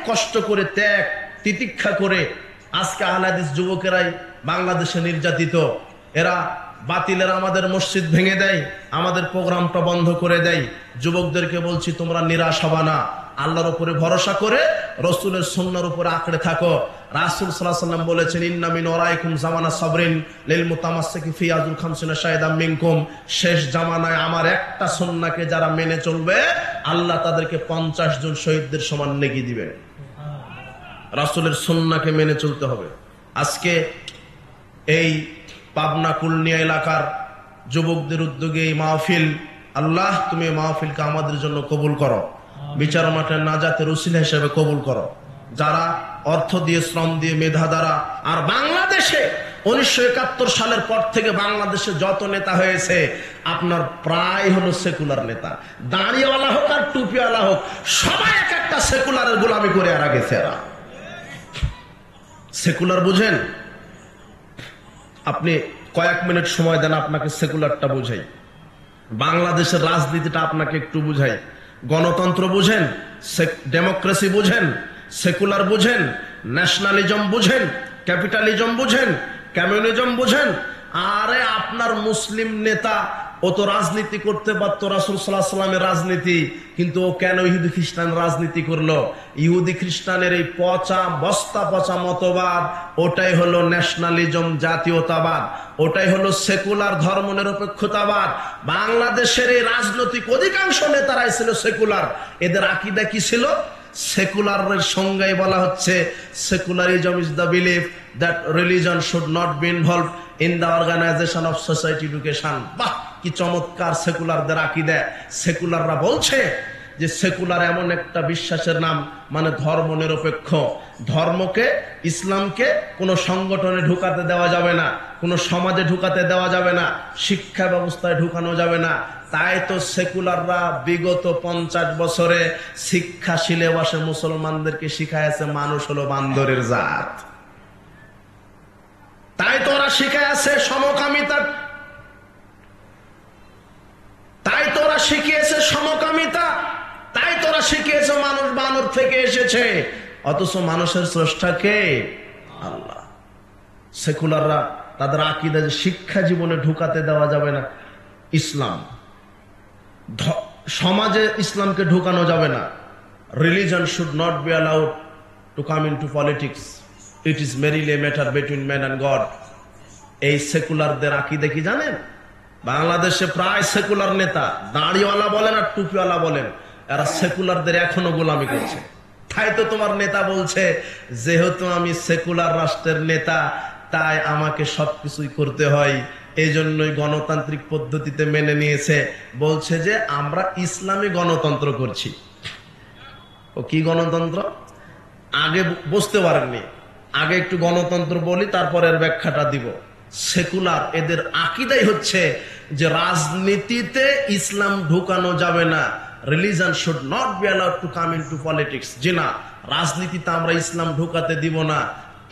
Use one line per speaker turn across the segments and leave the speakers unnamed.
কষ্ট করে ত্যাগ তিতিক্ষা করে আজকে আহলে হাদিস যুবকেরাই বাংলাদেশে নির্যাতিত। এরা বাতিলের আমাদের মসজিদ ভেঙে দেয়, আমাদের প্রোগ্রামটা বন্ধ করে দেয়। যুবকদেরকে বলছি তোমরা নিরাশ হবা না, আল্লাহর উপরে ভরসা করে রাসূলের সুন্নাহর উপরে আঁকড়ে থাকো। রাসূল সাল্লাল্লাহু আলাইহি ওয়াসাল্লাম বলেছেন ইন্না মিন ওয়ারাইকুম জামানা সাবরিন লিল মুতামাসসিকি ফি আযুল খামসিনা শাহিদাম মিনকুম, শেষ জামানায় আমার একটা সুন্নাহকে যারা মেনে চলবে আল্লাহ তাদেরকে 50 জন শহীদদের সমান নেকি দিবেন। রাসূলের সুন্নাহকে মেনে চলতে হবে। আজকে এই পাবনা কুলনিয়া এলাকার যুবকদের উদ্যোগে এই মাহফিল, আল্লাহ তুমি এই মাহফিলকে আমাদের জন্য কবুল করো, বিচার মাঠের নাজাতের উসিলা হিসেবে কবুল করো। যারা অর্থ দিয়ে, শ্রম দিয়ে, মেধা দ্বারা, আর বাংলাদেশে 1971 সালের পর থেকে বাংলাদেশে যত নেতা হয়েছে আপনার প্রায় হলো সেকুলার নেতা, দাঁড়িয়েওয়ালা হোক আর টুপিওয়ালা হোক, সবাই এক একটা সেকুলারের গোলামি করে আর গেছে। এরা সেকুলার বুঝেন? আপনি কয়েক মিনিট সময় দেন, আপনাকে সেকুলারটা বুঝাই, বাংলাদেশের রাজনীতিটা আপনাকে একটু বুঝাই। গণতন্ত্র বুঝেন, ডেমোক্রেসি বুঝেন, সেকুলার বুঝেন, ন্যাশনালিজম বুঝেন, ক্যাপিটালিজম বুঝেন, কমিউনিজম বুঝেন। আরে আপনার মুসলিম নেতা ও তো রাজনীতি করতে পারত, রাসূল সাল্লাল্লাহু আলাইহি ওয়াসাল্লামের রাজনীতি, কিন্তু ও কেন ইহুদি খ্রিস্টান রাজনীতি করলো? ইহুদি খ্রিস্টানের এই পচা বস্তা পচা মতবাদ, ওটাই হলো ন্যাশনালিজম, জাতীয়তাবাদ, ওটাই হলো সেকুলার ধর্মনিরপেক্ষতাবাদ। বাংলাদেশের এই রাজনৈতিক অধিকাংশ নেতারাই ছিল সেকুলার। এদের আকীদা কি ছিল? সেকুলারের সংজ্ঞায় বলা হচ্ছে secularism is the belief that religion should not be involve in the organization of society education. বাহ, কি চমৎকার সেকুলারদের আকীদা! সেকুলাররা বলছে যে সেকুলার এমন একটা বিশ্বাসের নাম, মানে ধর্ম নিরপেক্ষ। ধর্মকে, ইসলামকে কোনো সংগঠনে ঢুকাতে দেওয়া যাবে না, কোনো সমাজে ঢুকাতে দেওয়া যাবে না, শিক্ষা ব্যবস্থায় ঢুকানো যাবে না। তাই তো সেকুলাররা বিগত 50 বছরে শিক্ষা সিলেবাসে মুসলমানদেরকে শিখাইছে মানুষ হলো বান্দরের জাত। তাই তো ওরা শিখাইছে সমকামিতা, তাই তো ওরা শিখিয়েছে সমকামিতা, তাই তো ওরা শিখিয়েছে মানুষ বানর থেকে এসেছে। অথচ মানুষের স্রষ্টা কে? আল্লাহ। সেকুলাররা তাদের আকীদা যে শিক্ষা জীবনে ঢুকাতে দেওয়া যাবে না ইসলাম, সমাজে ইসলামকে ঢুকানো যাবে না, religion should not be allowed to come into politics, it is merely a matter between man and God. এই সেকুলারদের আকীদা কি জানেন? বাংলাদেশে প্রায় সেকুলার নেতা, দাড়িওয়ালা বলেন আর টুপিওয়ালা বলেন, এরা সেকুলারদের এখনো গোলামি করছে। তাই তো তোমার নেতা বলছে যেহেতু আমি সেকুলার রাষ্ট্রের নেতা তাই আমাকে সবকিছুই করতে হয়, এই জন্যই গণতান্ত্রিক পদ্ধতিতে মেনে নিয়েছে। বলছে যে আমরা ইসলামী গণতন্ত্র করছি। ও কি গণতন্ত্র? আগে বুঝতে পারেননি, আগে একটু গণতন্ত্র বলি, তারপরে এর ব্যাখ্যাটা দিব। সেকুলার এদের আকীদাই হচ্ছে যে রাজনীতিতে ইসলাম ঢুকানো যাবে না, religion should not be allowed to come into politics. যে না, রাজনীতিতে আমরা ইসলাম ঢুকাতে দিব না।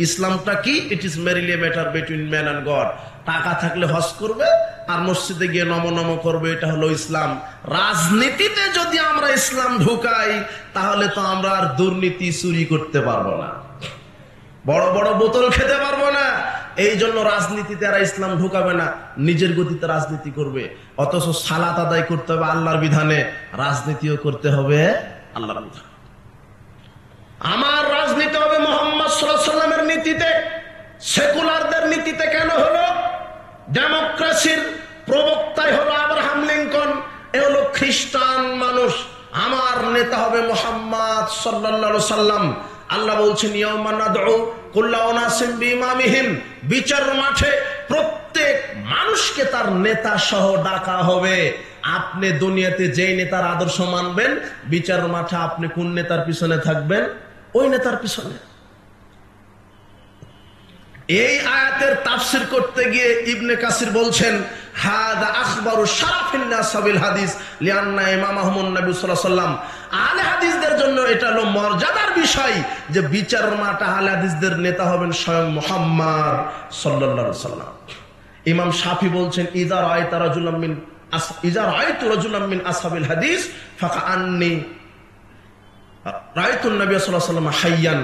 ইসলামটা কি? It is merely a matter between man and God. টাকা থাকলে হজ করবে আর মসজিদে গিয়ে নম নম করবে, এটা হলো ইসলাম। রাজনীতিতে যদি আমরা ইসলাম ঢুকাই তাহলে তো আমরা আর দুর্নীতি চুরি করতে পারবো না, বড় বড় বোতল খেতে পারবো না। এই জন্য রাজনীতিতে এরা ইসলাম ঢুকাবে না, নিজের গতিতে রাজনীতি করবে। অথচ সালাত আদায় করতে হবে আল্লাহর বিধানে, রাজনীতিও করতে হবে আল্লাহর বিধানে। আমার রাজনীতি হবে মুহাম্মদ সাল্লাল্লাহু আলাইহি ওয়াসাল্লামের নীতিতে। সেকুলারদের নীতিতে কেন হলো? ডেমোক্রেসির প্রবক্তাই হলো আব্রাহাম লিঙ্কন, এ হলো খ্রিস্টান মানুষ। আমার নেতা হবে মুহাম্মদ সাল্লাল্লাহু আলাইহি ওয়াসাল্লাম। আল্লাহ বলছেন ইয়াউমা নাদউ কুল্লা উনাসিম বিইমামিহিম, বিচার মাঠে প্রত্যেক মানুষকে তার নেতা সহ ডাকা হবে। আপনি দুনিয়াতে যেই নেতার আদর্শ মানবেন, বিচার মাঠে আপনি কোন নেতার পিছনে থাকবেন? ওই নেতার পিছনে। এই আয়াতের তাফসীর করতে গিয়ে ইবনে কাসির বলছেন হাদা আখবারু শারাফিন নাস বিল হাদিস লিআন্না ইমামাহুম নবী সাল্লাল্লাহু আলাইহি ওয়াসাল্লাম। আহলে হাদিসদের জন্য এটা হলো মর্যাদার বিষয় যে বিচার মাঠে আহলে হাদিসদের নেতা হবেন স্বয়ং মুহাম্মদ সাল্লাল্লাহু আলাইহি ওয়াসাল্লাম। ইমাম শাফি বলছেন ইযা রাআইতা রাজুলাম মিন আসহাবিল হাদিস ফাকাআন্নী রায়তুন নবী সাল্লাল্লাহু আলাইহি ওয়াসাল্লাম হাইয়ান,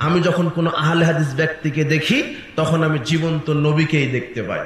আমি যখন কোনো আহলে হাদিস ব্যক্তিকে দেখি তখন আমি জীবন্ত নবীকেই দেখতে পাই।